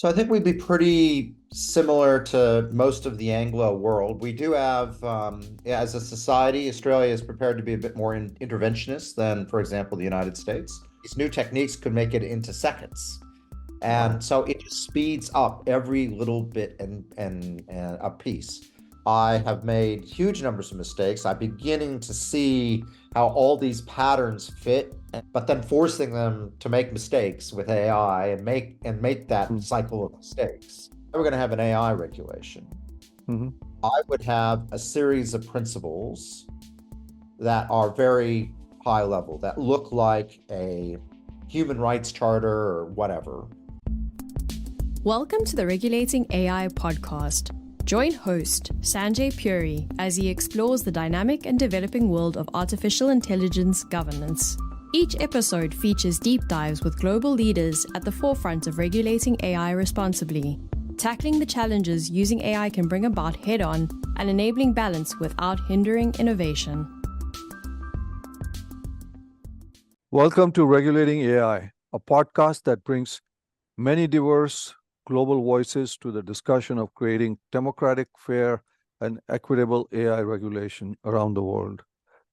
So I think we'd be pretty similar to most of the Anglo world. We do have, as a society, Australia is prepared to be a bit more interventionist than, for example, the United States. These new techniques could make it into seconds. Wow. And so it just speeds up every little bit and a piece. I have made huge numbers of mistakes. I'm beginning to see how all these patterns fit, but then forcing them to make mistakes with AI and make that Mm. cycle of mistakes. We're going to have an AI regulation. Mhm. I would have a series of principles that are very high level, that look like a human rights charter or whatever. Welcome to the Regulating AI Podcast. Join host Sanjay Puri as he explores the dynamic and developing world of artificial intelligence governance. Each episode features deep dives with global leaders at the forefront of regulating AI responsibly, tackling the challenges using AI can bring about head-on and enabling balance without hindering innovation. Welcome to Regulating AI, a podcast that brings many diverse global voices to the discussion of creating democratic, fair, and equitable AI regulation around the world.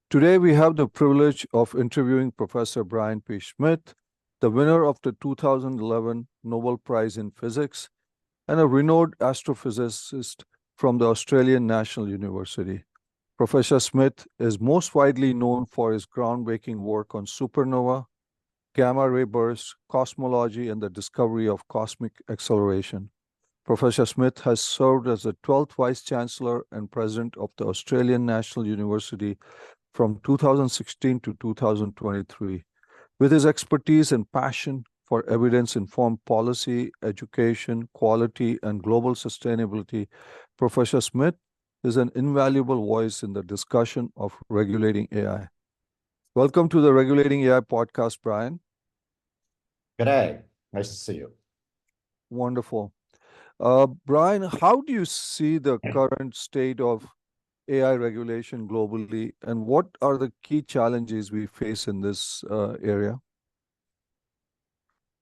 Today, we have the privilege of interviewing Professor Brian P. Schmidt, the winner of the 2011 Nobel Prize in Physics, and a renowned astrophysicist from the Australian National University. Professor Schmidt is most widely known for his groundbreaking work on supernova, gamma ray bursts, cosmology, and the discovery of cosmic acceleration. Professor Schmidt has served as the 12th Vice Chancellor and President of the Australian National University from 2016 to 2023. With his expertise and passion for evidence-informed policy, education, quality, and global sustainability, Professor Schmidt is an invaluable voice in the discussion of regulating AI. Welcome to the Regulating AI Podcast, Brian. Good day. Nice to see you. Wonderful. Brian, how do you see the current state of AI regulation globally, and what are the key challenges we face in this area?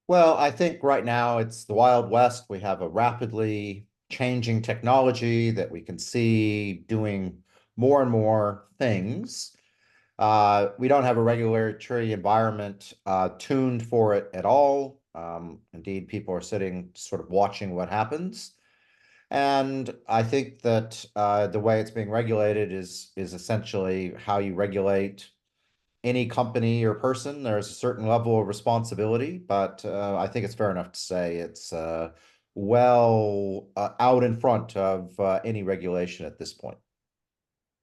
Well, I think right now it's the Wild West. We have a rapidly changing technology that we can see doing more and more things. We don't have a regulatory environment tuned for it at all. Indeed, people are sitting sort of watching what happens. And I think that the way it's being regulated is essentially how you regulate any company or person. There's a certain level of responsibility, but I think it's fair enough to say it's well out in front of any regulation at this point.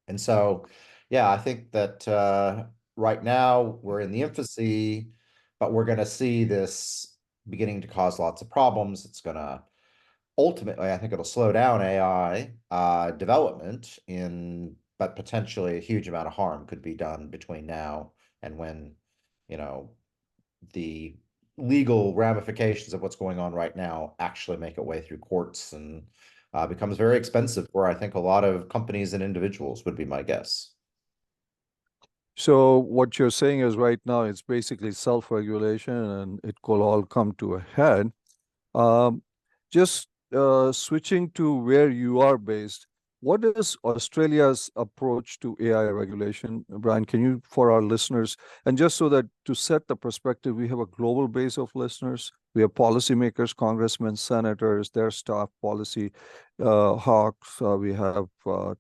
And so, yeah, I think that right now we're in the infancy, but we're going to see this beginning to cause lots of problems. It's going to ultimately, I think it'll slow down AI development but potentially a huge amount of harm could be done between now and when, you know, the legal ramifications of what's going on right now actually make it way through courts and becomes very expensive for, I think, a lot of companies and individuals would be my guess. So what you're saying is right now it's basically self-regulation and it could all come to a head. Just switching to where you are based, what is Australia's approach to AI regulation? Brian, can you, for our listeners, and just so that to set the perspective, we have a global base of listeners. We have policymakers, congressmen, senators, their staff, policy hawks. We have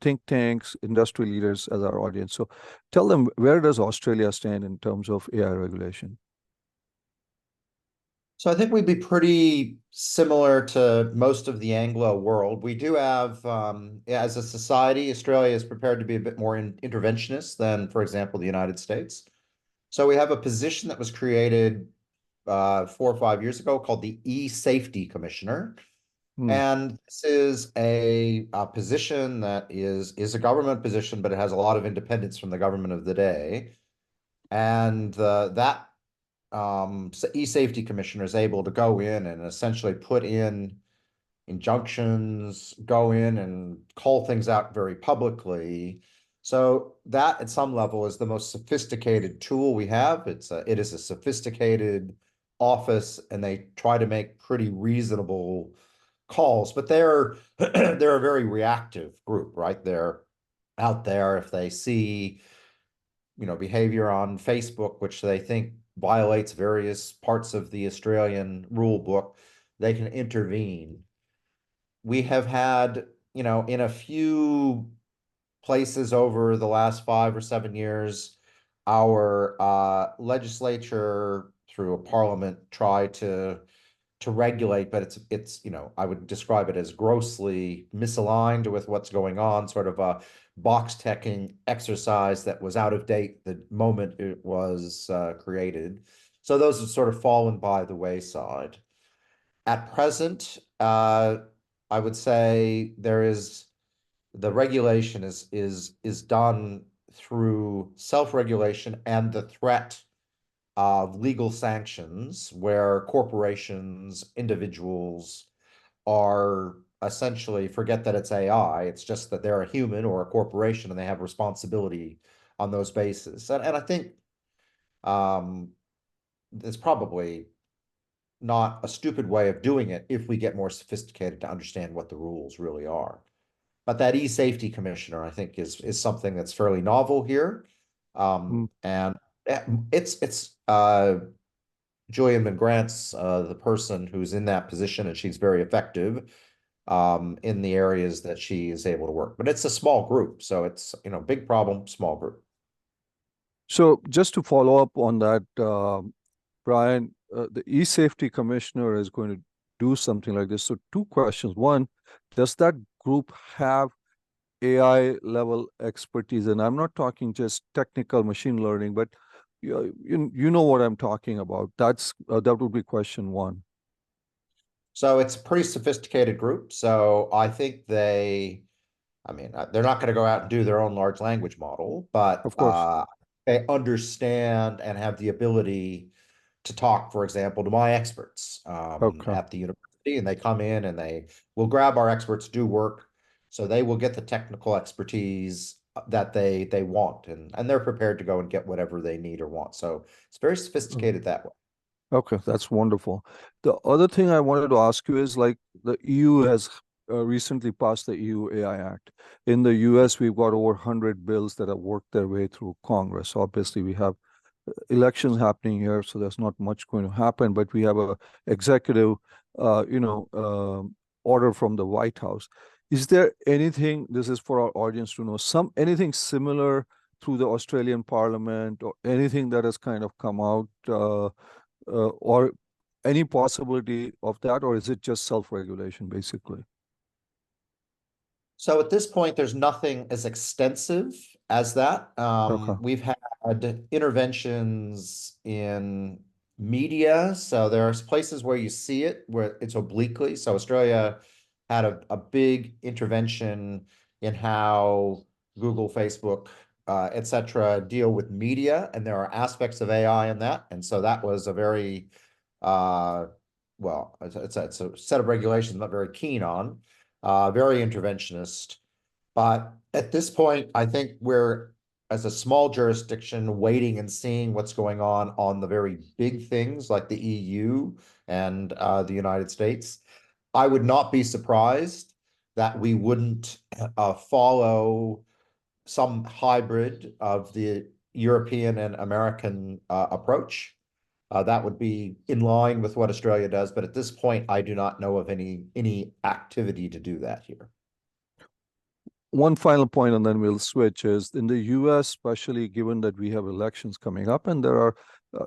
think tanks, industry leaders as our audience. So tell them, where does Australia stand in terms of AI regulation? So I think we'd be pretty similar to most of the Anglo world. We do have, as a society, Australia is prepared to be a bit more interventionist than, for example, the United States. So we have a position that was created 4 or 5 years ago called the E-Safety Commissioner. Hmm. And this is a position that is a government position, but it has a lot of independence from the government of the day. And that e-safety commissioner is able to go in and essentially put in injunctions, go in and call things out very publicly. So that at some level is the most sophisticated tool we have. It is a sophisticated office and they try to make pretty reasonable calls, but they're they're a very reactive group, right? They're out there if they see, behavior on Facebook, which they think violates various parts of the Australian rule book, they can intervene. We have had, in a few places over the last 5 or 7 years, our legislature through a parliament try to regulate, but it's I would describe it as grossly misaligned with what's going on, sort of a box checking exercise that was out of date the moment it was created. So those have sort of fallen by the wayside. At present, I would say the regulation is done through self-regulation and the threat of legal sanctions where corporations, individuals are essentially forget that it's AI. It's just that they're a human or a corporation and they have responsibility on those bases. And I think um, it's probably not a stupid way of doing it if we get more sophisticated to understand what the rules really are. But that e-safety commissioner, I think, is something that's fairly novel here. And it's Julian McGrant's the person who's in that position, and she's very effective in the areas that she is able to work. But it's a small group, so it's big problem, small group. So just to follow up on that, Brian, the e-safety commissioner is going to do something like this. So two questions. One, does that group have AI level expertise? And I'm not talking just technical machine learning, but you know what I'm talking about. That would be question one. So it's a pretty sophisticated group. So I think they're not going to go out and do their own large language model, but Of course. they understand and have the ability to talk, for example, to my experts Okay. at the university, and they come in and they will grab our experts, do work, so they will get the technical expertise that they want, and they're prepared to go and get whatever they need or want. So it's very sophisticated that way. Okay, that's wonderful. The other thing I wanted to ask you is like the EU has recently passed the EU AI Act. In the US, we've got over 100 bills that have worked their way through Congress. Obviously, we have elections happening here, so there's not much going to happen, but we have a executive, order from the White House. Is there anything, this is for our audience to know, anything similar through the Australian Parliament or anything that has kind of come out or any possibility of that, or is it just self-regulation basically? So at this point, there's nothing as extensive as that. Okay. We've had interventions in media. So there are places where you see it, where it's obliquely. So Australia had a big intervention in how Google, Facebook, et cetera, deal with media. And there are aspects of AI in that. And so that was a very, it's a set of regulations I'm not very keen on. Very interventionist. But at this point, I think we're, as a small jurisdiction, waiting and seeing what's going on the very big things like the EU and the United States. I would not be surprised that we wouldn't follow some hybrid of the European and American approach. That would be in line with what Australia does, but at this point, I do not know of any activity to do that here. One final point, and then we'll switch, is in the US, especially given that we have elections coming up and there are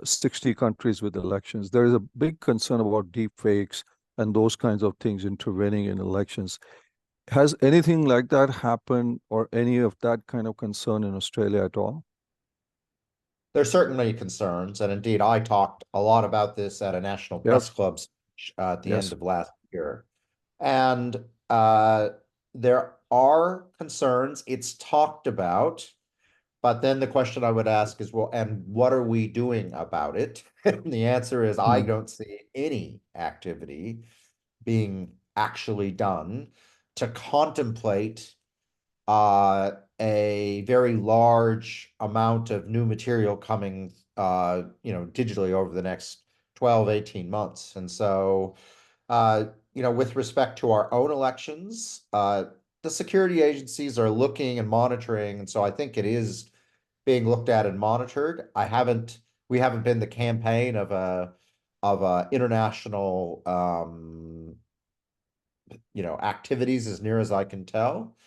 60 countries with elections, there is a big concern about deep fakes and those kinds of things intervening in elections. Has anything like that happened or any of that kind of concern in Australia at all? There's certainly concerns, and indeed, I talked a lot about this at a National Press Club speech at the end of last year. And there are concerns. It's talked about, but then the question I would ask is, well, and what are we doing about it? And the answer is, I don't see any activity being actually done to contemplate a very large amount of new material coming digitally over the next 12, 18 months. And so, with respect to our own elections, the security agencies are looking and monitoring. And so I think it is being looked at and monitored. We haven't been the campaign of a international, activities as near as I can tell.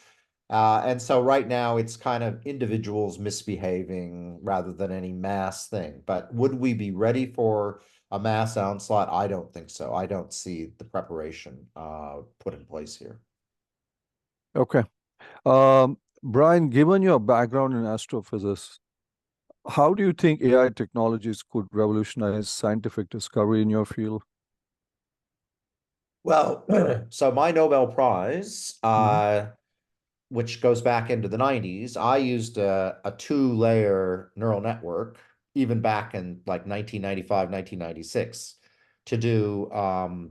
And so right now it's kind of individuals misbehaving rather than any mass thing. But would we be ready for a mass onslaught? I don't think so. I don't see the preparation put in place here. Okay. Brian, given your background in astrophysics, how do you think AI technologies could revolutionize scientific discovery in your field? Well, so my Nobel Prize, which goes back into the 90s, I used a two-layer neural network, even back in like 1995, 1996, to do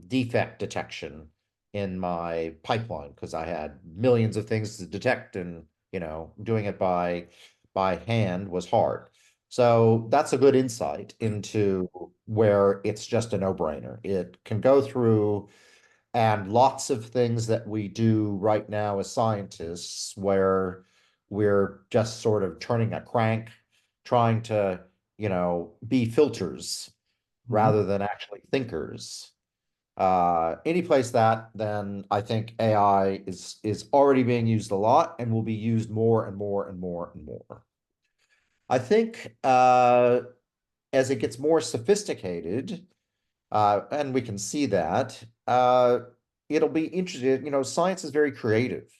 defect detection in my pipeline because I had millions of things to detect, and doing it by hand was hard. So that's a good insight into where it's just a no-brainer. It can go through, and lots of things that we do right now as scientists where we're just sort of turning a crank, trying to, be filters rather than actually thinkers. Any place that, then I think AI is already being used a lot and will be used more and more and more and more. I think as it gets more sophisticated, and we can see that, it'll be interesting. Science is very creative.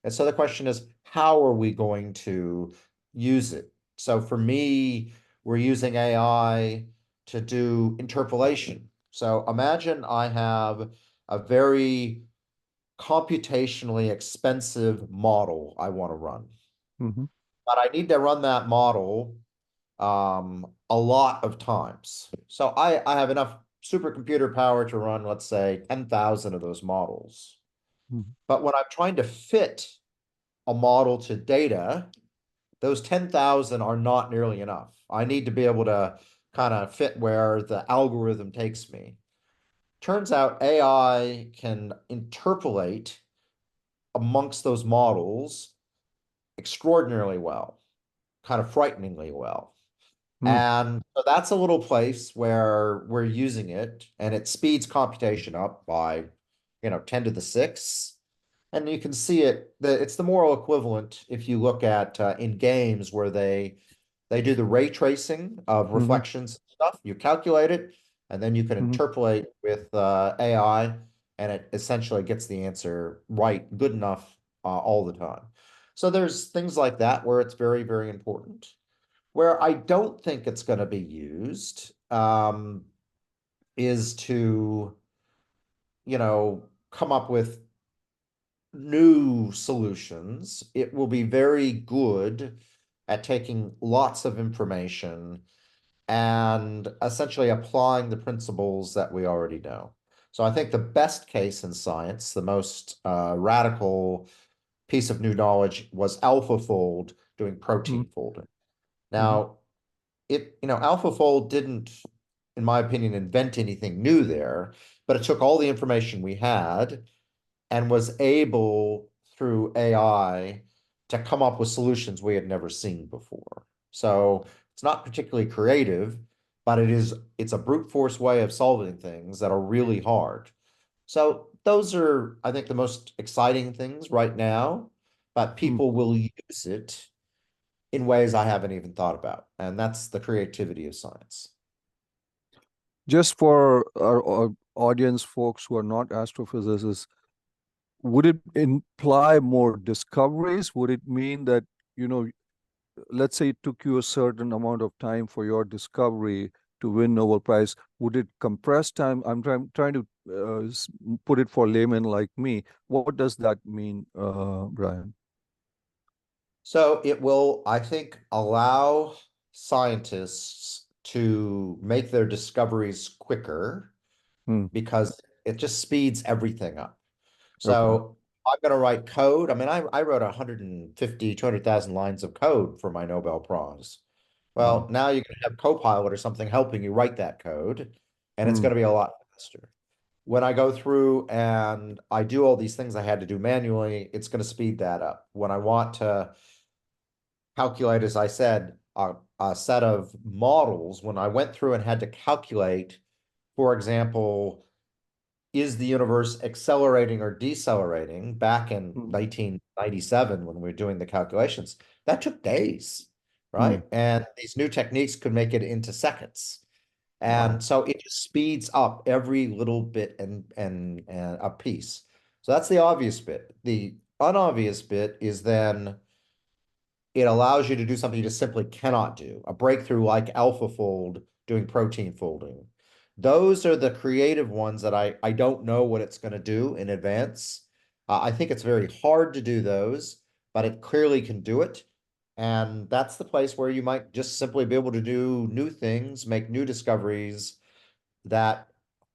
And so the question is, how are we going to use it? So for me, we're using AI to do interpolation. So imagine I have a very computationally expensive model I want to run, Mm-hmm. but I need to run that model a lot of times. So I have enough supercomputer power to run, let's say, 10,000 of those models. Mm-hmm. But when I'm trying to fit a model to data, those 10,000 are not nearly enough. I need to be able to kind of fit where the algorithm takes me. Turns out AI can interpolate amongst those models extraordinarily well, kind of frighteningly well. And so that's a little place where we're using it, and it speeds computation up by, 10 to the 6. And you can see it's the moral equivalent if you look at in games where they do the ray tracing of Mm-hmm. reflections and stuff. You calculate it, and then you can Mm-hmm. interpolate with AI, and it essentially gets the answer right, good enough all the time. So there's things like that where it's very, very important. Where I don't think it's going to be used is to, come up with new solutions. It will be very good at taking lots of information and essentially applying the principles that we already know. So I think the best case in science, the most radical piece of new knowledge was AlphaFold doing protein folding. Mm-hmm. Now, AlphaFold didn't, in my opinion, invent anything new there, but it took all the information we had and was able, through AI, to come up with solutions we had never seen before. So it's not particularly creative, but it's a brute force way of solving things that are really hard. So those are, I think, the most exciting things right now, but people will use it in ways I haven't even thought about. And that's the creativity of science. Just for our audience, folks who are not astrophysicists, would it imply more discoveries? Would it mean that, let's say it took you a certain amount of time for your discovery to win Nobel Prize? Would it compress time? I'm trying to put it for laymen like me. What does that mean, Brian? So it will, I think, allow scientists to make their discoveries quicker Hmm. because it just speeds everything up. Okay. So I'm going to write code. I mean, I wrote 150, 200,000 lines of code for my Nobel Prize. Well, Wow. now you can have Copilot or something helping you write that code. and it's going to be a lot faster. When I go through and I do all these things I had to do manually, it's going to speed that up. When I want to calculate, as I said, a set of models, when I went through and had to calculate, for example, is the universe accelerating or decelerating back in 1997 when we were doing the calculations, that took days, right? And these new techniques could make it into seconds. And so it just speeds up every little bit and a piece. So that's the obvious bit. The unobvious bit is then it allows you to do something you just simply cannot do. A breakthrough like AlphaFold doing protein folding. Those are the creative ones that I don't know what it's going to do in advance. I think it's very hard to do those, but it clearly can do it. And that's the place where you might just simply be able to do new things, make new discoveries that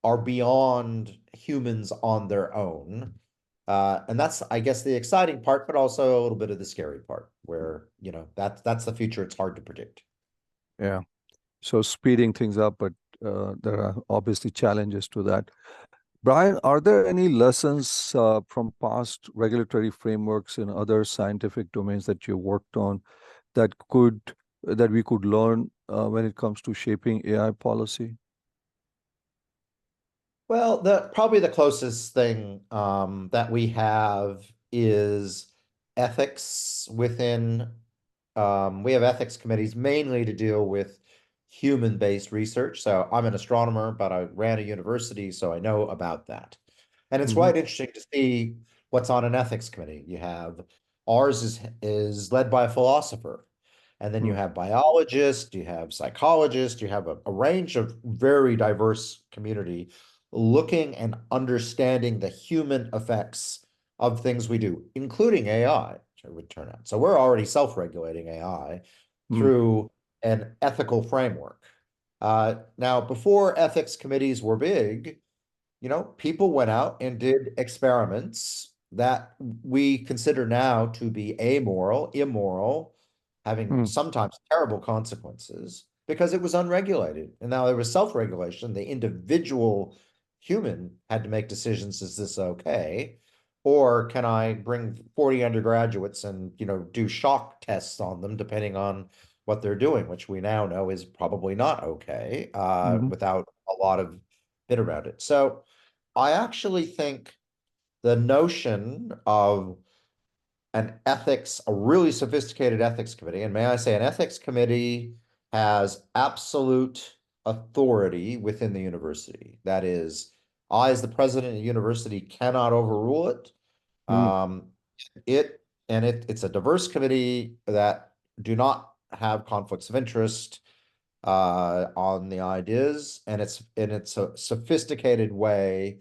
are beyond humans on their own. And that's, I guess, the exciting part, but also a little bit of the scary part where, that's the future. It's hard to predict. Yeah. So speeding things up, but there are obviously challenges to that. Brian, are there any lessons from past regulatory frameworks in other scientific domains that you worked on that we could learn when it comes to shaping AI policy? Well, probably the closest thing that we have is ethics within. We have ethics committees mainly to deal with human-based research. So I'm an astronomer, but I ran a university, so I know about that. And it's quite interesting to see what's on an ethics committee. You have ours is led by a philosopher, and then you have biologists, you have psychologists, you have a range of very diverse community looking and understanding the human effects of things we do, including AI, it would turn out. So we're already self-regulating AI through an ethical framework. Now, before ethics committees were big, people went out and did experiments that we consider now to be amoral, immoral, having sometimes terrible consequences because it was unregulated. And now there was self-regulation. The individual human had to make decisions. Is this okay? Or can I bring 40 undergraduates and, do shock tests on them depending on what they're doing, which we now know is probably not okay without a lot of bit around it. So I actually think the notion of a really sophisticated ethics committee, and may I say an ethics committee has absolute authority within the university. That is, I, as the president of the university, cannot overrule it. It's a diverse committee that do not have conflicts of interest on the ideas, and it's a sophisticated way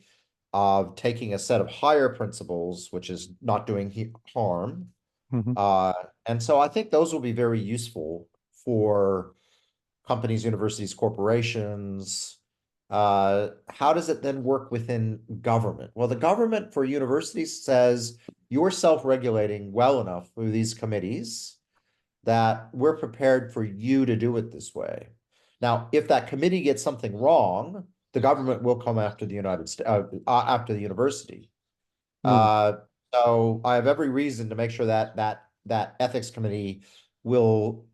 of taking a set of higher principles, which is not doing harm. And so I think those will be very useful for companies, universities, corporations. How does it then work within government? Well, the government for universities says you're self-regulating well enough through these committees that we're prepared for you to do it this way. Now, if that committee gets something wrong, the government will come after the after the university. So I have every reason to make sure that ethics committee will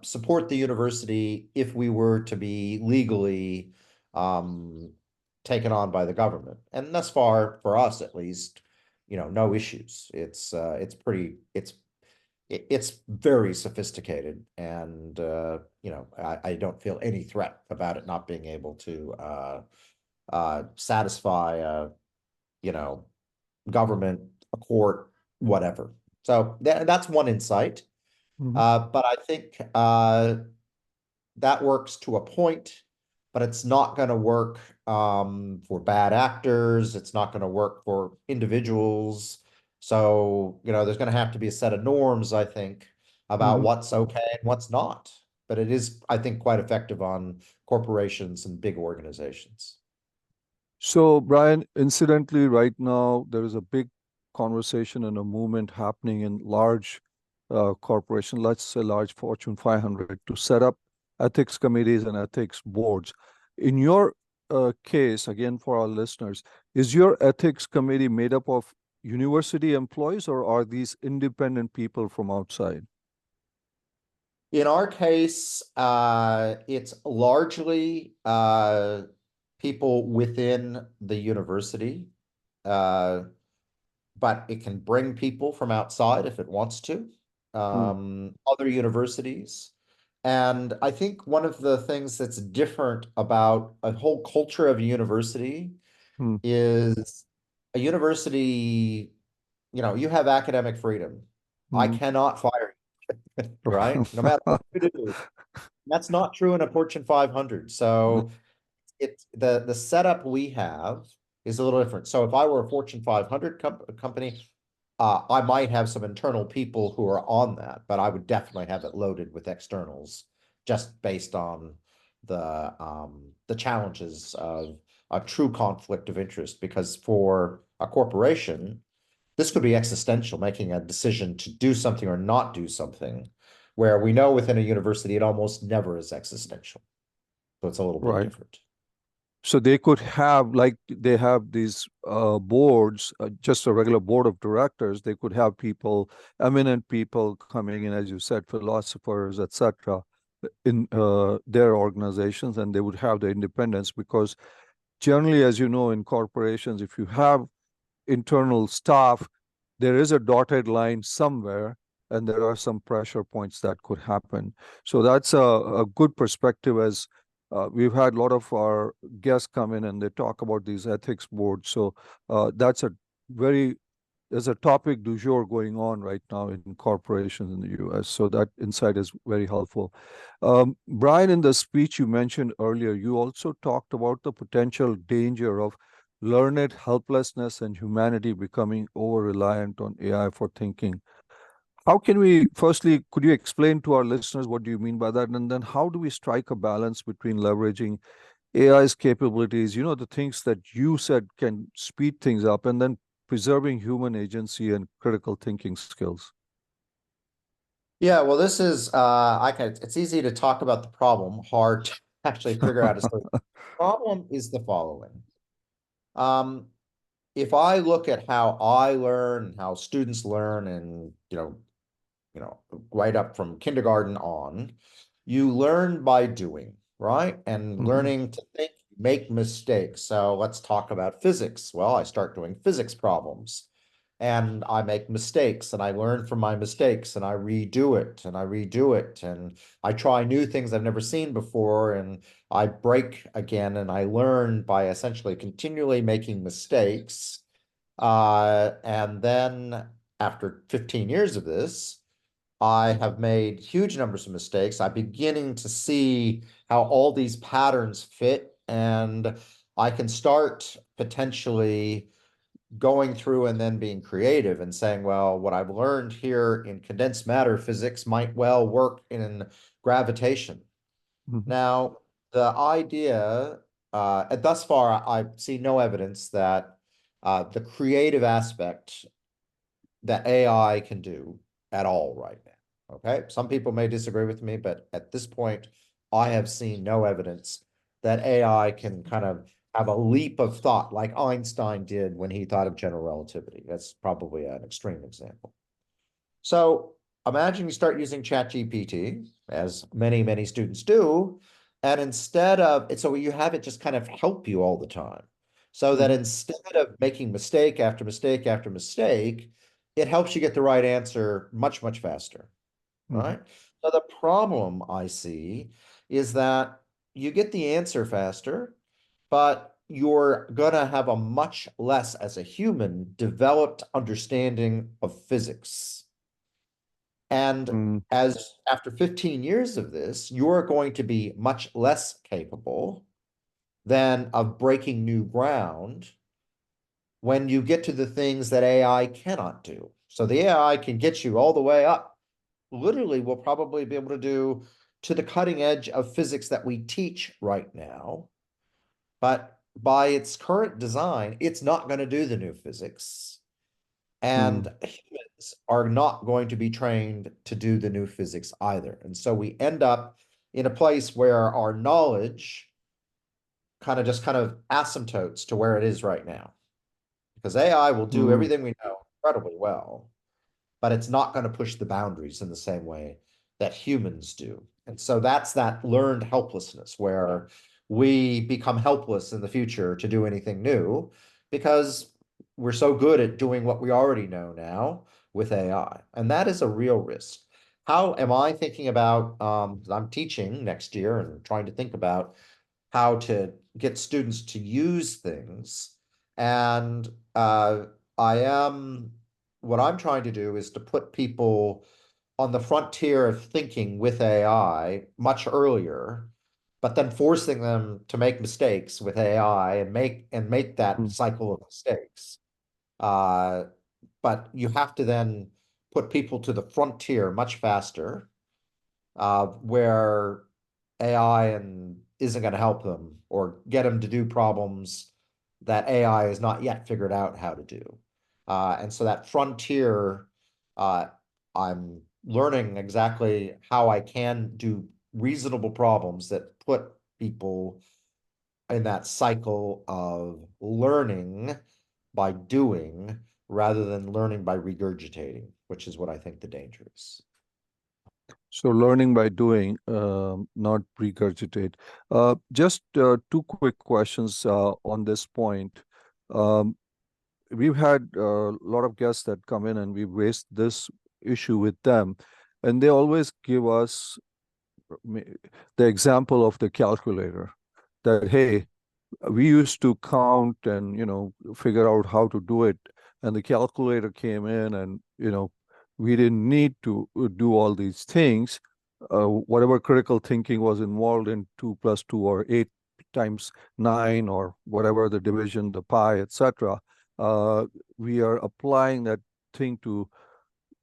support the university if we were to be legally taken on by the government. And thus far, for us at least, no issues. It's very sophisticated, and I don't feel any threat about it not being able to satisfy government, a court, whatever. So that's one insight. But I think that works to a point, but it's not going to work for bad actors. It's not going to work for individuals. So, there's going to have to be a set of norms, I think, about what's okay and what's not. But it is, I think, quite effective on corporations and big organizations. So, Brian, incidentally, right now, there is a big conversation and a movement happening in large corporations, let's say large Fortune 500, to set up ethics committees and ethics boards. In your case, again, for our listeners, is your ethics committee made up of university employees or are these independent people from outside? In our case, it's largely people within the university, but it can bring people from outside if it wants to, other universities. And I think one of the things that's different about a whole culture of a university Mm. is a university, you have academic freedom. I Mm. cannot fire you, right? No matter what you do. That's not true in a Fortune 500. So it's the setup we have is a little different. So if I were a Fortune 500 company, I might have some internal people who are on that, but I would definitely have it loaded with externals just based on the challenges of a true conflict of interest. Because for a corporation, this could be existential, making a decision to do something or not do something, where we know within a university it almost never is existential. So it's a little bit Right. different. So they could have, like they have these boards, just a regular board of directors. They could have people, eminent people coming in, as you said, philosophers, etc., in their organizations, and they would have the independence because generally, as you know, in corporations, if you have internal staff, there is a dotted line somewhere, and there are some pressure points that could happen. So that's a good perspective as we've had a lot of our guests come in and they talk about these ethics boards. So that's a very there's a topic du jour going on right now in corporations in the US. So that insight is very helpful. Brian, in the speech you mentioned earlier, you also talked about the potential danger of learned helplessness and humanity becoming over reliant on AI for thinking. How can we, firstly, could you explain to our listeners what do you mean by that? And then how do we strike a balance between leveraging AI's capabilities, the things that you said can speed things up, and then preserving human agency and critical thinking skills? Yeah, well, this is it's easy to talk about the problem, hard to actually figure out a solution. The problem is the following. If I look at how I learn and how students learn and right up from kindergarten on, you learn by doing, right? And Mhm. learning to think, make mistakes. So let's talk about physics. Well, I start doing physics problems and I make mistakes and I learn from my mistakes and I redo it and I redo it and I try new things I've never seen before and I break again and I learn by essentially continually making mistakes. And then after 15 years of this, I have made huge numbers of mistakes. I'm beginning to see how all these patterns fit, and I can start potentially going through and then being creative and saying, well, what I've learned here in condensed matter physics might well work in gravitation. Mhm. Now, the idea, and thus far, I've seen no evidence that the creative aspect that AI can do at all right now. Okay. Some people may disagree with me, but at this point, I have seen no evidence that AI can kind of have a leap of thought like Einstein did when he thought of general relativity. That's probably an extreme example. So imagine you start using ChatGPT, as many, many students do, and so you have it just kind of help you all the time. So that Mhm. instead of making mistake after mistake after mistake, it helps you get the right answer much, much faster, Mhm. right? So the problem I see is that you get the answer faster, but you're gonna have a much less, as a human, developed understanding of physics. And Mhm. as after 15 years of this, you're going to be much less capable than of breaking new ground when you get to the things that AI cannot do. So the AI can get you all the way up. Literally, we'll probably be able to do to the cutting edge of physics that we teach right now. But by its current design, it's not going to do the new physics. And Mhm. humans are not going to be trained to do the new physics either. And so we end up in a place where our knowledge kind of asymptotes to where it is right now. Because AI will do Mm, everything we know incredibly well, but it's not going to push the boundaries in the same way that humans do. And so that's that learned helplessness where we become helpless in the future to do anything new because we're so good at doing what we already know now with AI. And that is a real risk. How am I thinking about, I'm teaching next year and trying to think about how to get students to use things. And I am, what I'm trying to do is to put people on the frontier of thinking with AI much earlier, but then forcing them to make mistakes with AI and make that mm. cycle of mistakes. Uh, but you have to then put people to the frontier much faster, where AI and isn't going to help them or get them to do problems that AI has not yet figured out how to do. And so that frontier, uh, I'm learning exactly how I can do reasonable problems that put people in that cycle of learning by doing rather than learning by regurgitating, which is what I think the danger is. So learning by doing, not regurgitate. Just two quick questions on this point. Um, we've had a lot of guests that come in and we've raised this issue with them, and they always give us the example of the calculator that, hey, we used to count and figure out how to do it, and the calculator came in and we didn't need to do all these things. Whatever critical thinking was involved in 2 plus 2 or 8 times 9 or whatever the division, the pi, etc., we are applying that thing to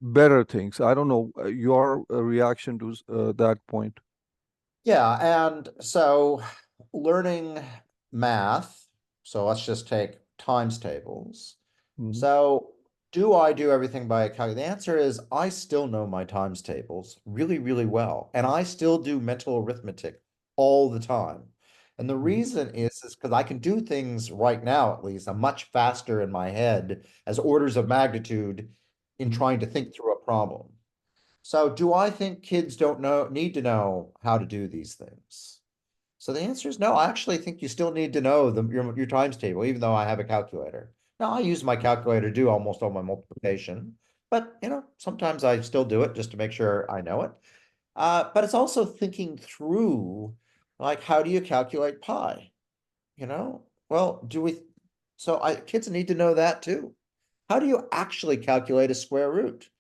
better things. I don't know your reaction to that point. Yeah, and so learning math, so let's just take times tables. Mhm. So do I do everything by a calculator? The answer is I still know my times tables really, really well. And I still do mental arithmetic all the time. And the Mhm. reason is because I can do things right now, at least, I'm much faster in my head as orders of magnitude in Mhm. trying to think through a problem. So do I think kids don't need to know how to do these things? So the answer is no. I actually think you still need to know your times table, even though I have a calculator. Now I use my calculator to do almost all my multiplication, but sometimes I still do it just to make sure I know it. But it's also thinking through, like, how do you calculate pi? Well, kids need to know that too. How do you actually calculate a square root?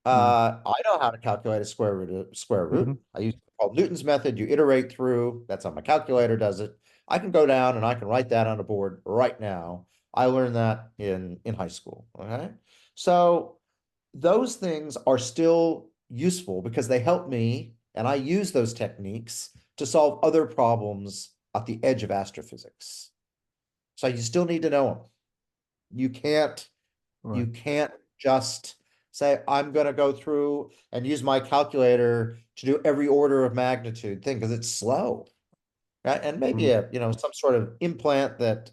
Mhm. I know how to calculate a square root. Mhm. I use called Newton's method. You iterate through. That's how my calculator does it. I can go down and I can write that on a board right now. I learned that in high school. Okay, so those things are still useful because they help me, and I use those techniques to solve other problems at the edge of astrophysics. So you still need to know them. You can't you Right. can't just say, I'm going to go through and use my calculator to do every order of magnitude thing because it's slow. Right? And maybe Mhm. some sort of implant that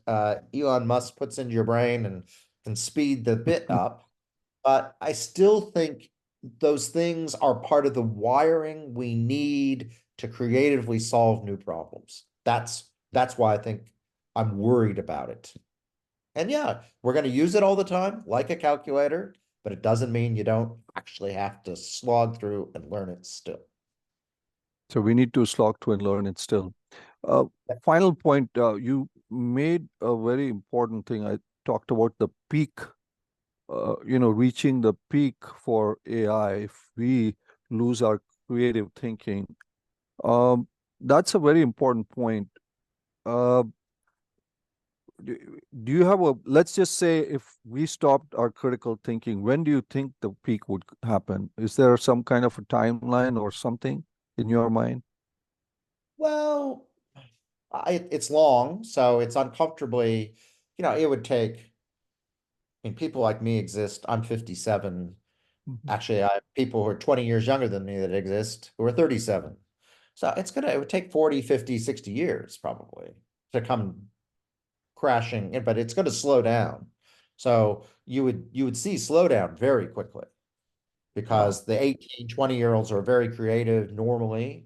Elon Musk puts into your brain and can speed the bit up. But I still think those things are part of the wiring we need to creatively solve new problems. That's why I think I'm worried about it. And yeah, we're going to use it all the time, like a calculator, but it doesn't mean you don't actually have to slog through and learn it still. So we need to slog to and learn it still. Uh, Final point, you made a very important thing. I talked about the peak, reaching the peak for AI if we lose our creative thinking. Um, that's a very important point. Uh, do you have let's just say if we stopped our critical thinking, when do you think the peak would happen? Is there some kind of a timeline or something in your mind? Well, it's long, so it's uncomfortably, it would take, I mean, people like me exist. I'm 57. Mhm. Actually, I have people who are 20 years younger than me that exist who are 37. So it would take 40, 50, 60 years probably. to come crashing in, but it's going to slow down. So you would see slowdown very quickly because the 18, 20-year-olds are very creative normally.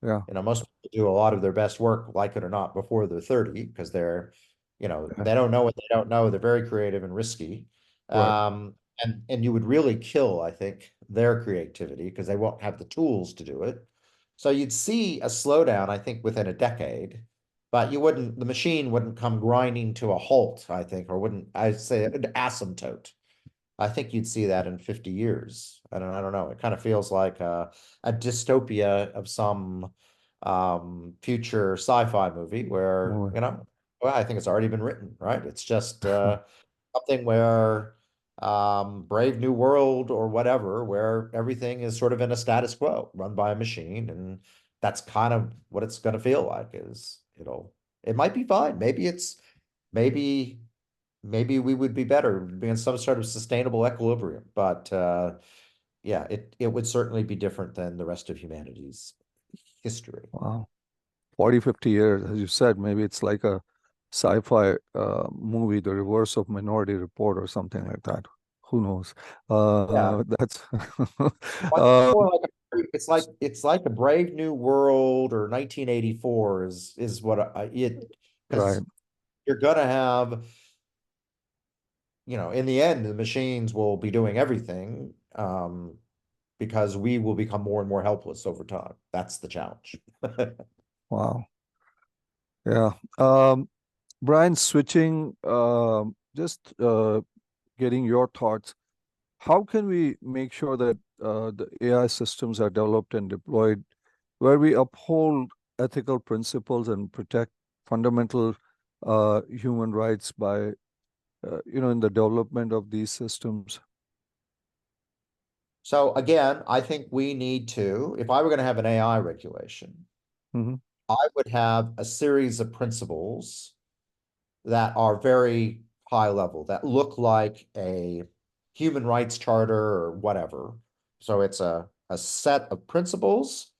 Yeah. Most people do a lot of their best work, like it or not, before they're 30 because they're, Yeah. they don't know what they don't know. They're very creative and risky. Right. And you would really kill, I think, their creativity because they won't have the tools to do it. So you'd see a slowdown, I think, within a decade, but the machine wouldn't come grinding to a halt, I think, or wouldn't, I'd say an asymptote. I think you'd see that in 50 years. I don't know. It kind of feels like a dystopia of some future sci-fi movie where, Movie. well, I think it's already been written, right? It's just something where Brave New World or whatever, where everything is sort of in a status quo, run by a machine, and that's kind of what it's going to feel like. It might be fine. Maybe maybe we would be better, be in some sort of sustainable equilibrium. But yeah, it would certainly be different than the rest of humanity's history. Wow. 40, 50 years, as you said, maybe it's like a sci-fi movie, the reverse of Minority Report or something like that. Who knows? Yeah. That's It's more like it's like a Brave New World or 1984 is what because right. you're gonna have, in the end, the machines will be doing everything, because we will become more and more helpless over time. That's the challenge. Wow. Yeah. Brian, switching, just getting your thoughts. How can we make sure that the AI systems are developed and deployed where we uphold ethical principles and protect fundamental human rights by, in the development of these systems? So again, I think we need to, if I were going to have an AI regulation, Mm-hmm. I would have a series of principles that are very high level, that look like a human rights charter or whatever. So it's a set of principles,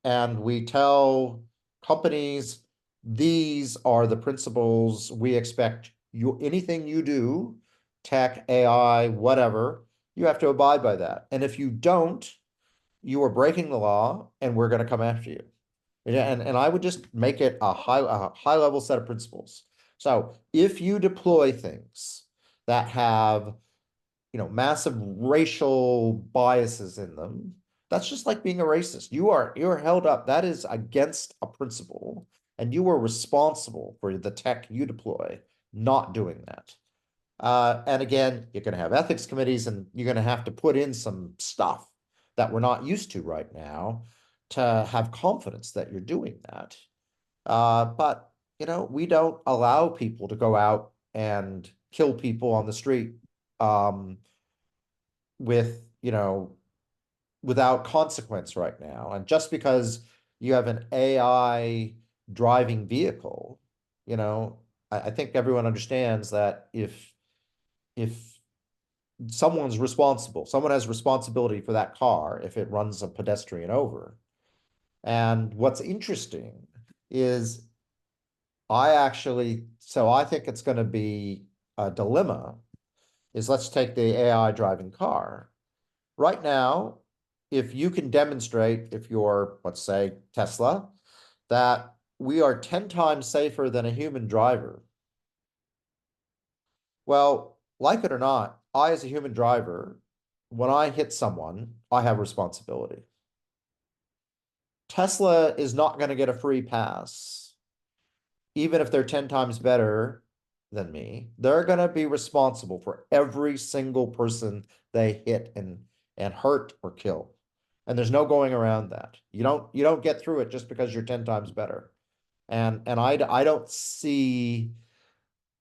and we tell companies, these are the principles we expect anything you do, tech, AI, whatever, you have to abide by that. And if you don't, you are breaking the law and we're going to come after you. And I would just make it a high level set of principles. So if you deploy things that have, massive racial biases in them, that's just like being a racist. You're held up. That is against a principle, and you are responsible for the tech you deploy not doing that. And again, you're going to have ethics committees, and you're going to have to put in some stuff that we're not used to right now to have confidence that you're doing that. But we don't allow people to go out and kill people on the street with, without consequence right now. And just because you have an AI driving vehicle, I think everyone understands that if someone has responsibility for that car if it runs a pedestrian over. And what's interesting is I think it's going to be a dilemma is, let's take the AI driving car. Right now, if you can demonstrate, if you're, let's say, Tesla, that we are 10 times safer than a human driver, well, like it or not, I, as a human driver, when I hit someone, I have responsibility. Tesla is not going to get a free pass. Even if they're 10 times better than me, they're going to be responsible for every single person they hit and hurt or kill. And there's no going around that. You don't get through it just because you're 10 times better. And I don't see,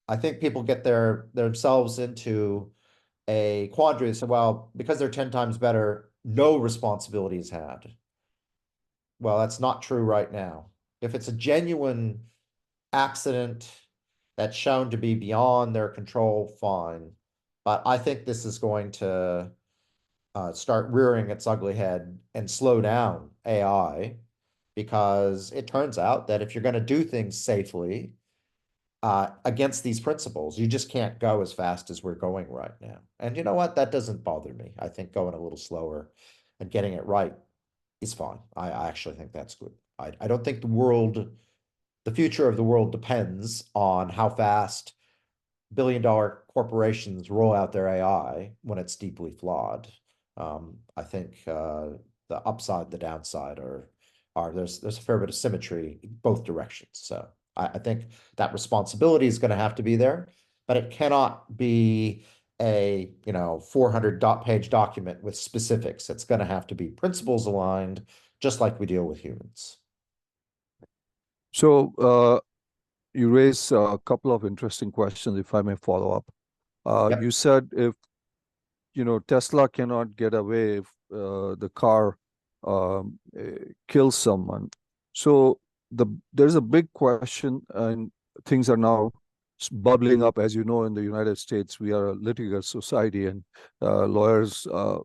I think people get themselves into a quandary and say, well, because they're 10 times better, no responsibility is had. Well, that's not true right now. If it's a genuine accident that's shown to be beyond their control, fine. But I think this is going to start rearing its ugly head and slow down AI, because it turns out that if you're going to do things safely, against these principles. You just can't go as fast as we're going right now. And you know what? That doesn't bother me. I think going a little slower and getting it right is fine. I actually think that's good. I don't think the future of the world depends on how fast billion-dollar corporations roll out their AI when it's deeply flawed. I think the upside, the downside are there's a fair bit of symmetry in both directions. So I think that responsibility is going to have to be there, but it cannot be a 400-page document with specifics. It's going to have to be principles aligned, just like we deal with humans. So you raise a couple of interesting questions, if I may follow up. Yep. You said if Tesla cannot get away if the car kills someone. So there's a big question, and things are now bubbling up. As you know, in the United States, we are a litigious society, and lawyers, are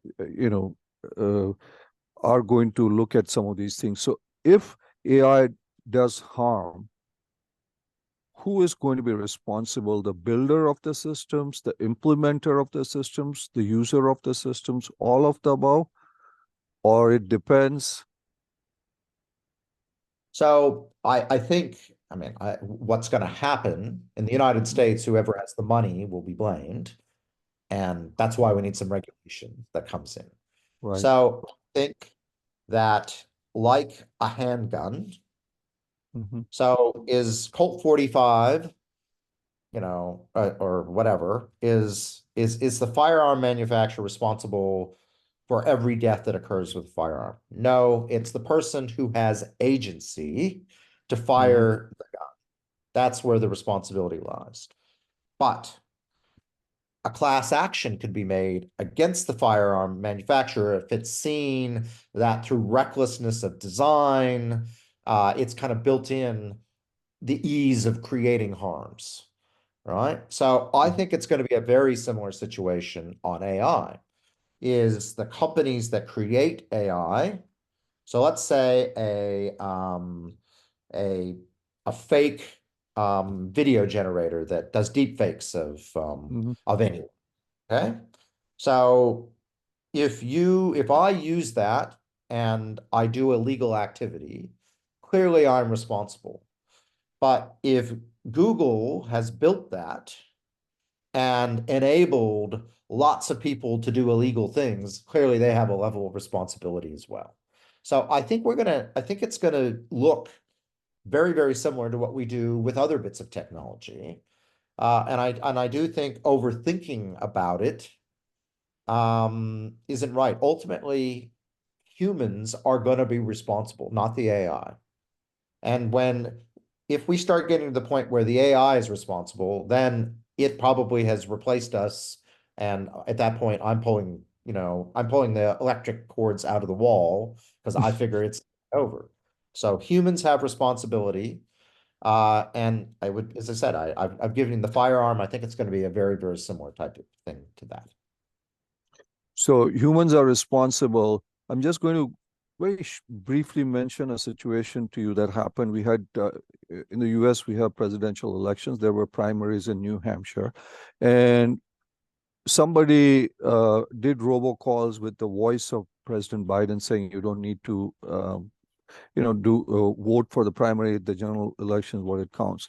going to look at some of these things. So if AI does harm, who is going to be responsible? The builder of the systems, the implementer of the systems, the user of the systems, all of the above, or it depends? So I think, what's going to happen in the United States, whoever has the money will be blamed. And that's why we need some regulation that comes in. Right. So I think that, like a handgun, so is Colt 45, or whatever, is the firearm manufacturer responsible for every death that occurs with a firearm? No, it's the person who has agency to fire the gun. That's where the responsibility lies. But a class action could be made against the firearm manufacturer if it's seen that through recklessness of design, it's kind of built in the ease of creating harms, right? So I think it's going to be a very similar situation on AI. Is the companies that create AI, so let's say a fake video generator that does deep fakes of anyone. Okay. So if I use that and I do illegal activity, clearly I'm responsible. But if Google has built that and enabled lots of people to do illegal things, clearly they have a level of responsibility as well. So I think it's gonna look very, very similar to what we do with other bits of technology. And I do think overthinking about it isn't right. Ultimately, humans are going to be responsible, not the AI. And if we start getting to the point where the AI is responsible, then it probably has replaced us. And at that point, I'm pulling the electric cords out of the wall because I figure it's over. So humans have responsibility. And as I said, I've given the firearm. I think it's going to be a very, very similar type of thing to that. So humans are responsible. I'm just going to very briefly mention a situation to you that happened. We had in the US, we have presidential elections. There were primaries in New Hampshire, and somebody did robocalls with the voice of President Biden saying you don't need to vote for the primary, the general elections, what it counts.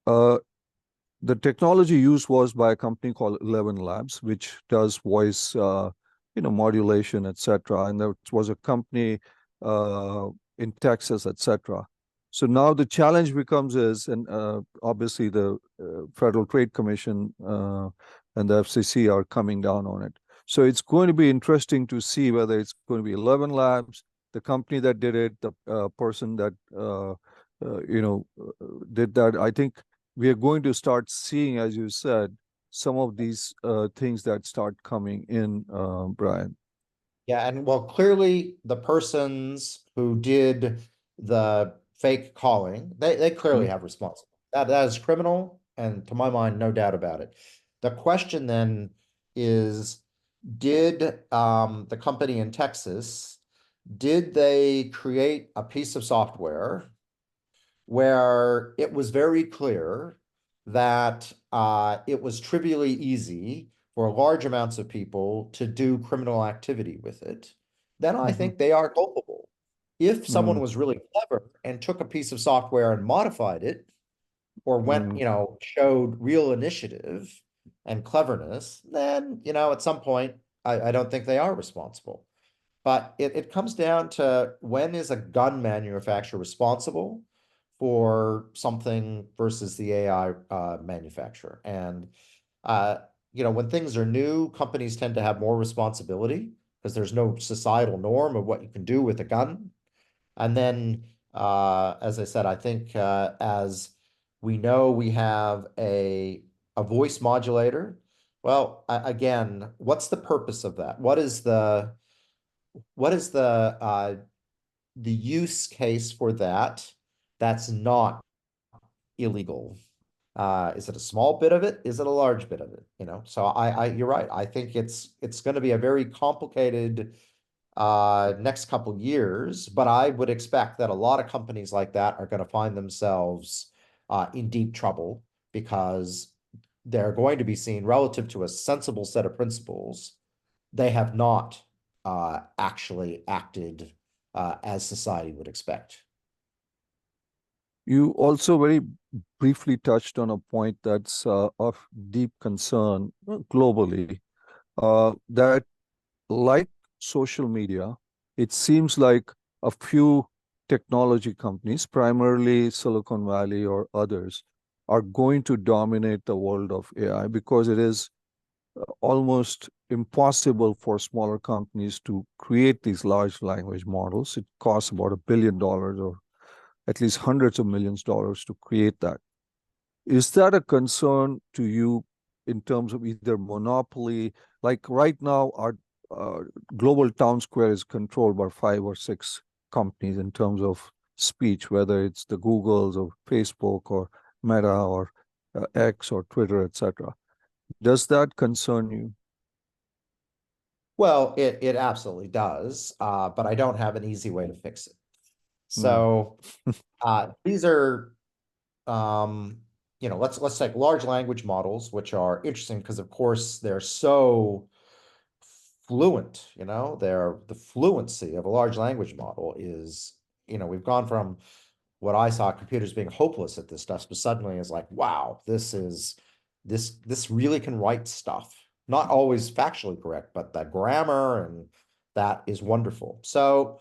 The technology used was by a company called 11 Labs, which does voice, modulation, etc. And there was a company in Texas, etc. So now the challenge becomes and obviously the Federal Trade Commission and the FCC are coming down on it. So it's going to be interesting to see whether it's going to be 11 Labs, the company that did it, the person that did that. I think we are going to start seeing, as you said, some of these things that start coming in, Brian. Yeah, and well, clearly the persons who did the fake calling, they clearly have responsibility. That is criminal, and to my mind, no doubt about it. The question then is, did the company in Texas, did they create a piece of software where it was very clear that it was trivially easy for large amounts of people to do criminal activity with it, then I think they are culpable. If someone was really clever and took a piece of software and modified it, or went, showed real initiative and cleverness, then, at some point, I don't think they are responsible. But it comes down to, when is a gun manufacturer responsible for something versus the AI manufacturer? And, when things are new, companies tend to have more responsibility because there's no societal norm of what you can do with a gun. And then, as I said, I think as we know, we have a voice modulator. Well, again, what's the purpose of that? What is the use case for that that's not illegal? Is it a small bit of it? Is it a large bit of it? So you're right. I think it's going to be a very complicated next couple years, but I would expect that a lot of companies like that are going to find themselves in deep trouble, because they're going to be seen relative to a sensible set of principles. They have not actually acted as society would expect. You also very briefly touched on a point that's of deep concern globally, that, like social media, it seems like a few technology companies, primarily Silicon Valley or others, are going to dominate the world of AI, because it is almost impossible for smaller companies to create these large language models. It costs about $1 billion, or at least hundreds of millions of dollars to create that. Is that a concern to you in terms of either monopoly? Like right now, our global town square is controlled by 5 or 6 companies in terms of speech, whether it's the Googles or Facebook or Meta or X or Twitter, etc. Does that concern you? Well, it absolutely does, but I don't have an easy way to fix it. So these are, let's take large language models, which are interesting because, of course, they're so fluent. The fluency of a large language model is, we've gone from what I saw computers being hopeless at this stuff, but suddenly is like, wow, this really can write stuff. Not always factually correct, but the grammar, and that is wonderful. So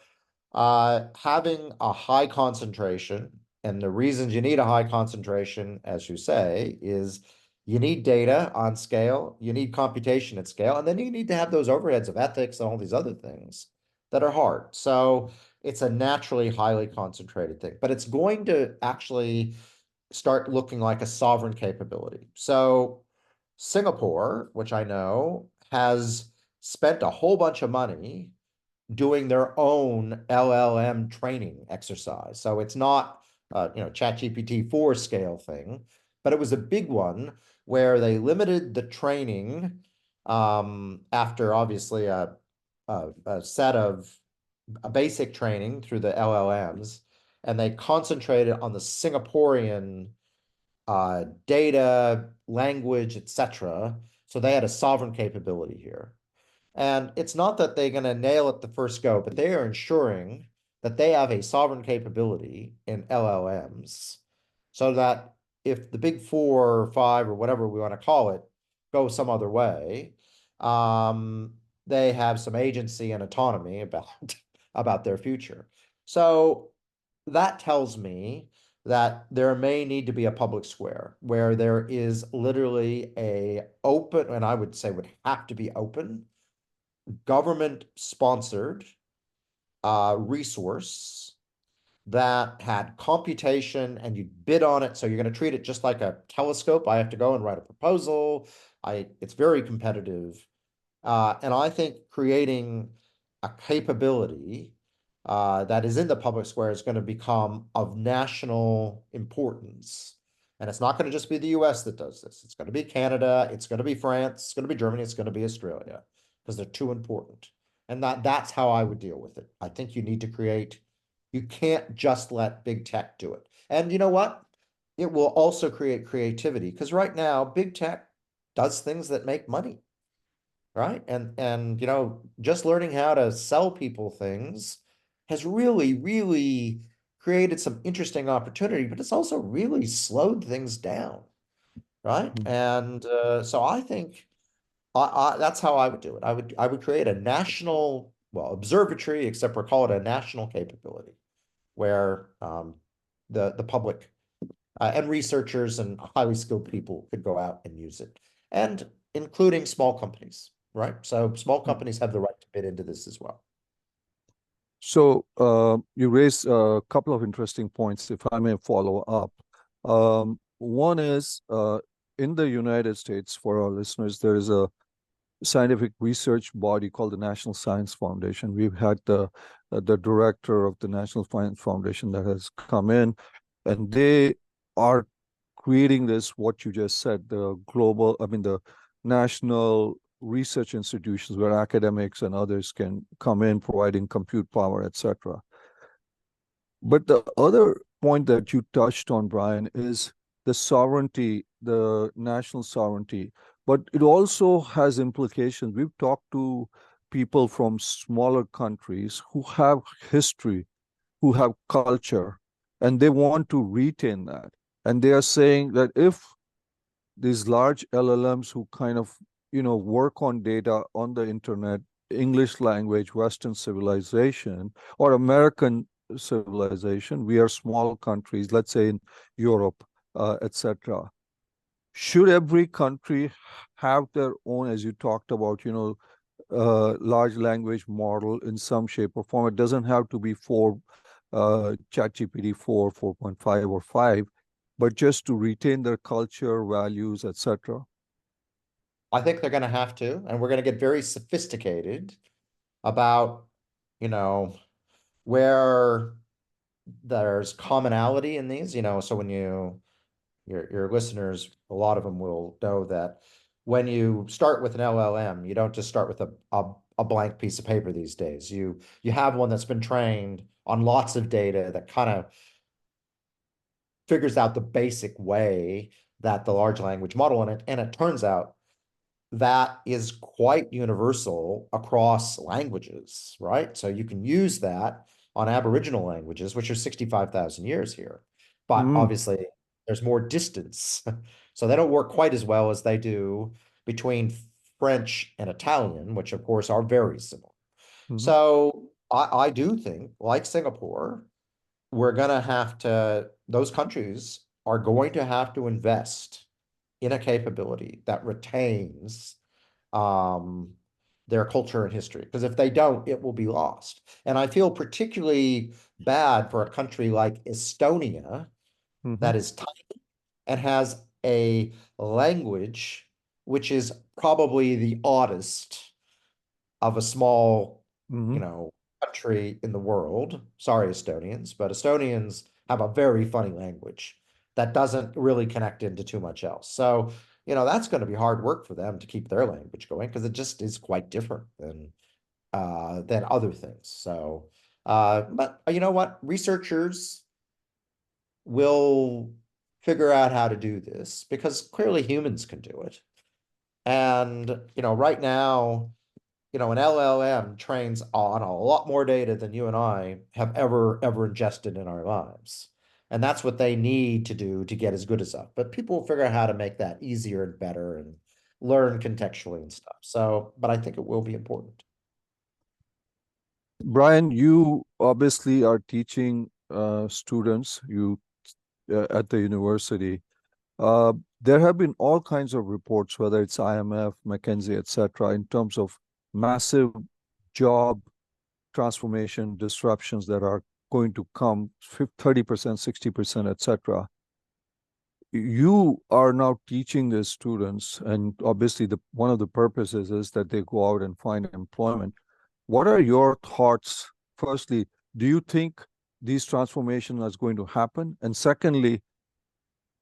having a high concentration, and the reasons you need a high concentration, as you say, is you need data on scale, you need computation at scale, and then you need to have those overheads of ethics and all these other things that are hard. So it's a naturally highly concentrated thing, but it's going to actually start looking like a sovereign capability. So Singapore, which I know, has spent a whole bunch of money doing their own LLM training exercise. So it's not ChatGPT 4 scale thing, but it was a big one where they limited the training after obviously a set of a basic training through the LLMs, and they concentrated on the Singaporean data, language, etc. So they had a sovereign capability here. And it's not that they're going to nail it the first go, but they are ensuring that they have a sovereign capability in LLMs, so that if the big 4 or 5 or whatever we want to call it go some other way, they have some agency and autonomy about their future. So that tells me that there may need to be a public square where there is literally a open, and I would say would have to be open, government-sponsored resource that had computation, and you bid on it. So you're going to treat it just like a telescope. I have to go and write a proposal. It's very competitive. And I think creating a capability that is in the public square is going to become of national importance. And it's not going to just be the US that does this. It's going to be Canada. It's going to be France. It's going to be Germany. It's going to be Australia, because they're too important. And that's how I would deal with it. I think you need to create, you can't just let big tech do it. And you know what? it will also create creativity, because right now big tech does things that make money, right? And just learning how to sell people things has really created some interesting opportunity, but it's also really slowed things down, right? Mhm. And so I think that's how I would do it. I would create a national, well, observatory, except we'll call it a national capability, where the public and researchers and highly skilled people could go out and use it, and including small companies, right? So small companies have the right to bid into this as well. So you raised a couple of interesting points, if I may follow up. One is in the United States, for our listeners, there is a scientific research body called the National Science Foundation. We've had the director of the National Science Foundation that has come in, and they are creating this, what you just said, the national research institutions where academics and others can come in, providing compute power, etc. But the other point that you touched on, Brian, is the sovereignty, the national sovereignty. But it also has implications. We've talked to people from smaller countries who have history, who have culture, and they want to retain that. And they are saying that if these large LLMs who kind of, work on data on the internet, English language, Western civilization, or American civilization, we are small countries, let's say in Europe, etc. Should every country have their own, as you talked about, large language model in some shape or form? It doesn't have to be for ChatGPT 4, 4.5, or 5, but just to retain their culture, values, etc. I think they're going to have to, and we're going to get very sophisticated about, where there's commonality in these, so when your listeners, a lot of them will know that when you start with an LLM, you don't just start with a blank piece of paper these days. You have one that's been trained on lots of data that kind of figures out the basic way that the large language model, and it turns out that is quite universal across languages, right? So you can use that on Aboriginal languages, which are 65,000 years here. But Mm. obviously, there's more distance. So they don't work quite as well as they do between French and Italian, which of course are very similar. Mhm. So I do think, like Singapore, those countries are going to have to invest in a capability that retains um, their culture and history. Because if they don't, it will be lost. And I feel particularly bad for a country like Estonia Mhm. that is tiny and has a language which is probably the oddest of a small, Mhm. country in the world. Sorry, Estonians, but Estonians have a very funny language that doesn't really connect into too much else. So, that's going to be hard work for them to keep their language going, because it just is quite different than other things. So, but you know what? Researchers will figure out how to do this, because clearly humans can do it. And, right now, an LLM trains on a lot more data than you and I have ever ingested in our lives. And that's what they need to do to get as good as us. But people will figure out how to make that easier and better and learn contextually and stuff. So, but I think it will be important. Brian, you obviously are teaching students at the university. Uh, there have been all kinds of reports, whether it's IMF, McKinsey, etc., in terms of massive job transformation disruptions that are going to come 30%, 60%, etc. You are now teaching the students, and obviously one of the purposes is that they go out and find employment. What are your thoughts? Firstly, do you think these transformations are going to happen? And secondly,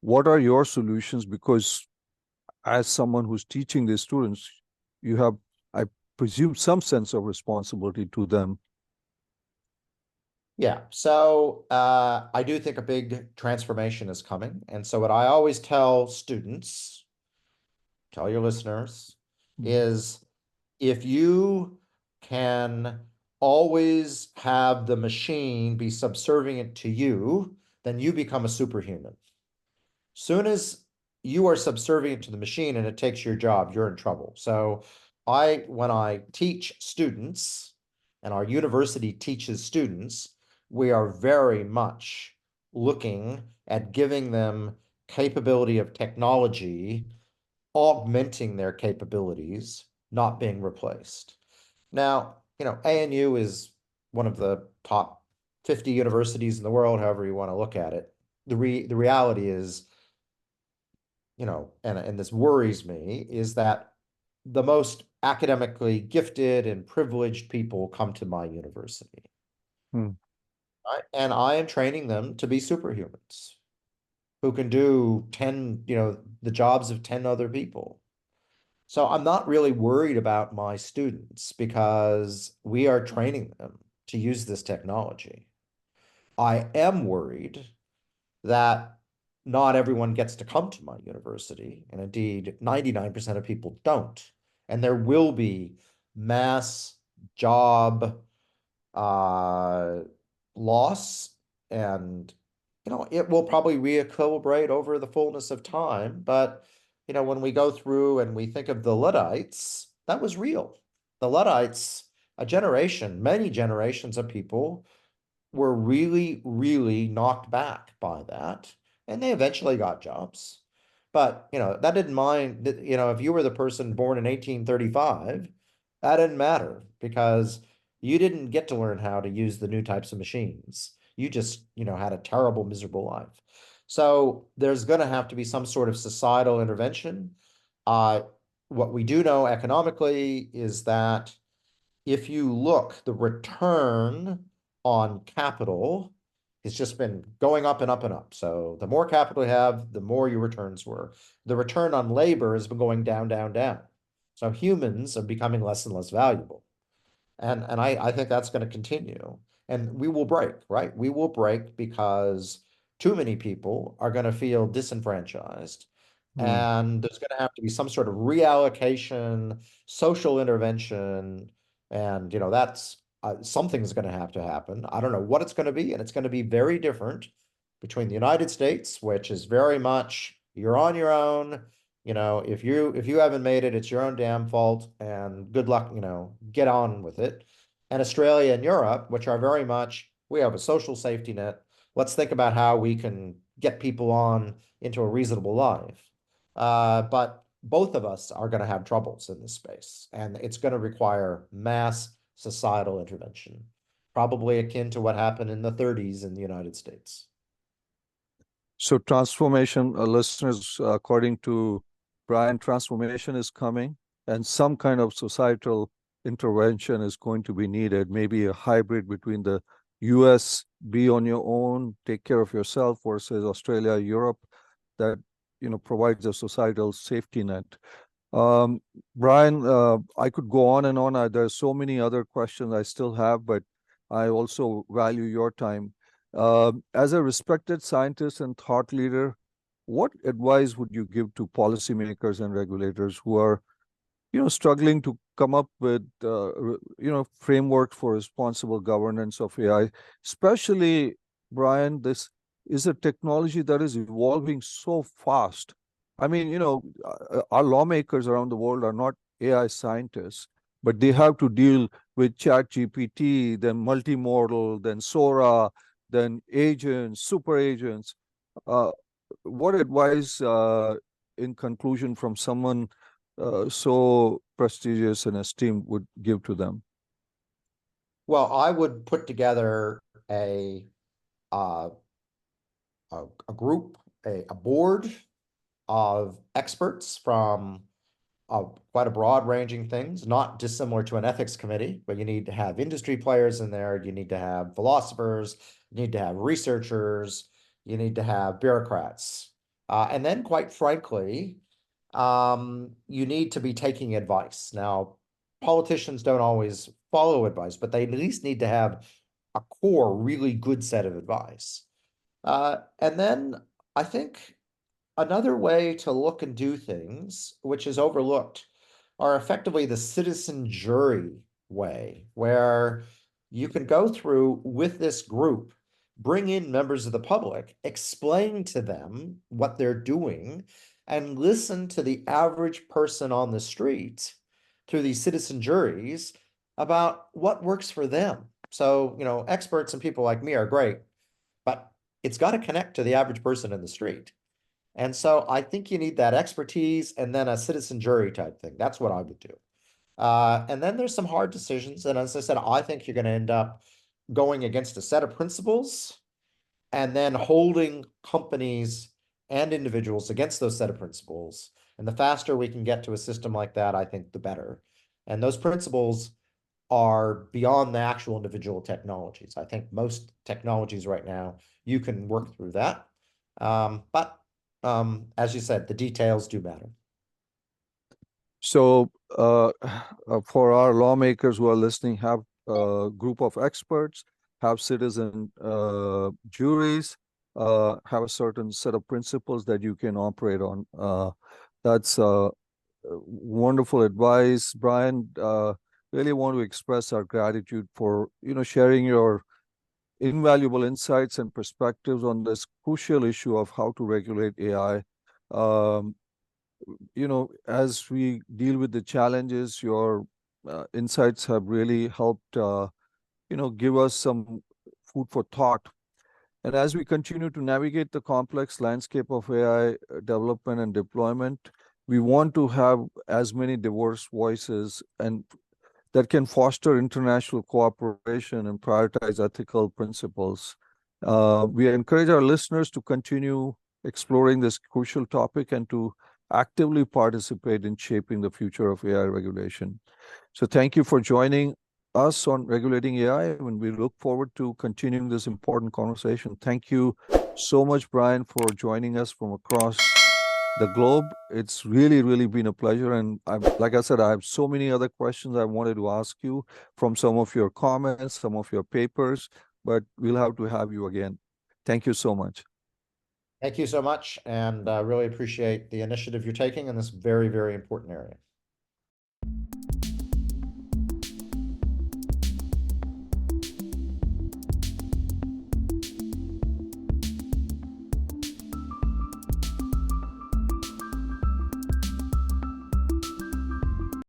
what are your solutions? Because as someone who's teaching these students, you have, I presume, some sense of responsibility to them. Yeah, so I do think a big transformation is coming. And so what I always tell students, tell your listeners, is if you can always have the machine be subservient to you, then you become a superhuman. Soon as you are subservient to the machine and it takes your job, you're in trouble. So when I teach students and our university teaches students, we are very much looking at giving them capability of technology, augmenting their capabilities, not being replaced. Now, ANU is one of the top 50 universities in the world, however you want to look at it. The reality is, and this worries me, is that the most academically gifted and privileged people come to my university. Hmm. And I am training them to be superhumans who can do 10, the jobs of 10 other people. So I'm not really worried about my students because we are training them to use this technology. I am worried that not everyone gets to come to my university, and indeed 99% of people don't. And there will be mass job uh, loss, and it will probably re-equilibrate over the fullness of time. But when we go through and we think of the Luddites, that was real. The Luddites, many generations of people were really, really knocked back by that, and they eventually got jobs. But, that didn't mind that, if you were the person born in 1835, that didn't matter because you didn't get to learn how to use the new types of machines. You just, had a terrible, miserable life. So there's going to have to be some sort of societal intervention. Uh, what we do know economically is that if you look, the return on capital has just been going up and up and up. So the more capital you have, the more your returns were. The return on labor has been going down, down, down. So humans are becoming less and less valuable. And I think that's going to continue. And we will break, right? We will break because too many people are going to feel disenfranchised. And there's going to have to be some sort of reallocation, social intervention, and that's something's going to happen. I don't know what it's going to be, and it's going to be very different between the United States, which is very much you're on your own. If you haven't made it, it's your own damn fault, and good luck. Get on with it. And Australia and Europe, which are very much we have a social safety net. Let's think about how we can get people on into a reasonable life. But both of us are going to have troubles in this space, and it's going to require mass societal intervention, probably akin to what happened in the 30s in the United States. So transformation, listeners, according to Brian, transformation is coming, and some kind of societal intervention is going to be needed, maybe a hybrid between the US, be on your own, take care of yourself, versus Australia, Europe, that provides a societal safety net. Brian, I could go on and on. There's so many other questions I still have, but I also value your time. As a respected scientist and thought leader, what advice would you give to policymakers and regulators who are, struggling to come up with, frameworks for responsible governance of AI? Especially, Brian, this is a technology that is evolving so fast. I mean, our lawmakers around the world are not AI scientists, but they have to deal with ChatGPT, then multimodal, then Sora, then agents, super agents. Uh, what advice, in conclusion, from someone so prestigious and esteemed would give to them? Well, I would put together a uh, a group, a board of experts from quite a broad ranging things, not dissimilar to an ethics committee, but you need to have industry players in there. You need to have philosophers, you need to have researchers, you need to have bureaucrats. And then quite frankly, you need to be taking advice. Now, politicians don't always follow advice, but they at least need to have a core, really good set of advice. And then I think another way to look and do things, which is overlooked, are effectively the citizen jury way, where you can go through with this group, bring in members of the public, explain to them what they're doing, and listen to the average person on the street through these citizen juries about what works for them. So, experts and people like me are great, but it's got to connect to the average person in the street. And so I think you need that expertise and then a citizen jury type thing. That's what I would do. And then there's some hard decisions. And as I said, I think you're going to end up going against a set of principles and then holding companies and individuals against those set of principles. And the faster we can get to a system like that, I think the better. And those principles are beyond the actual individual technologies. I think most technologies right now, you can work through that. But as you said, the details do matter. So for our lawmakers who are listening, have a group of experts, have citizen juries, have a certain set of principles that you can operate on. That's wonderful advice, Brian. Really want to express our gratitude for sharing your invaluable insights and perspectives on this crucial issue of how to regulate AI. As we deal with the challenges, your insights have really helped, give us some food for thought. And as we continue to navigate the complex landscape of AI development and deployment, we want to have as many diverse voices and that can foster international cooperation and prioritize ethical principles. We encourage our listeners to continue exploring this crucial topic and to actively participate in shaping the future of AI regulation. So thank you for joining us on Regulating AI, and we look forward to continuing this important conversation. Thank you so much, Brian, for joining us from across the globe. It's really, really been a pleasure. And like I said, I have so many other questions I wanted to ask you from some of your comments, some of your papers, but we'll have to have you again. Thank you so much. Thank you so much. And really appreciate the initiative you're taking in this very, very important area.